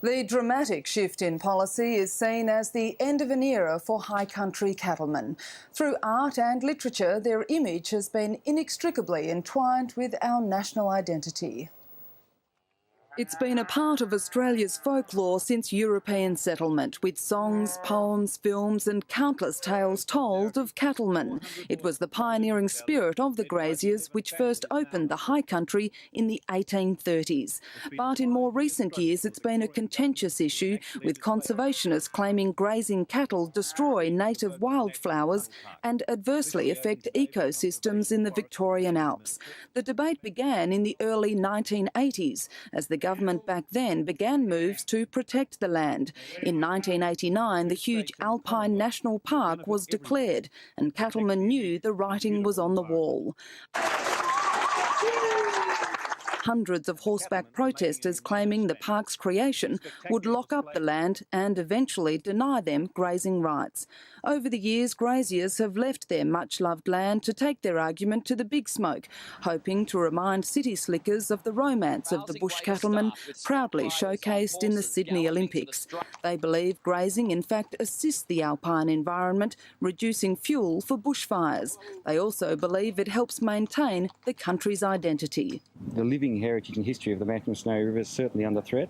The dramatic shift in policy is seen as the end of an era for high country cattlemen. Through art and literature, their image has been inextricably entwined with our national identity. It's been a part of Australia's folklore since European settlement, with songs, poems, films and countless tales told of cattlemen. It was the pioneering spirit of the graziers which first opened the high country in the 1830s. But in more recent years it's been a contentious issue, with conservationists claiming grazing cattle destroy native wildflowers and adversely affect ecosystems in the Victorian Alps. The debate began in the early 1980s as the government back then began moves to protect the land. In 1989, the huge Alpine National Park was declared, and cattlemen knew the writing was on the wall. Hundreds of horseback protesters claiming the park's creation would lock up the land and eventually deny them grazing rights. Over the years, graziers have left their much-loved land to take their argument to the big smoke, hoping to remind city slickers of the romance of the bush cattlemen proudly showcased in the Sydney Olympics. They believe grazing in fact assists the alpine environment, reducing fuel for bushfires. They also believe it helps maintain the country's identity. The living heritage and history of the Manakin Snowy River is certainly under threat,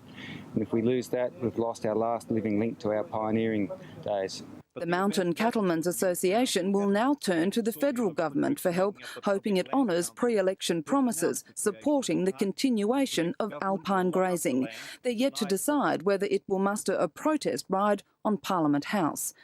and if we lose that, we've lost our last living link to our pioneering days. The Mountain Cattlemen's Association will now turn to the federal government for help, hoping it honours pre-election promises supporting the continuation of alpine grazing. They're yet to decide whether it will muster a protest ride on Parliament House.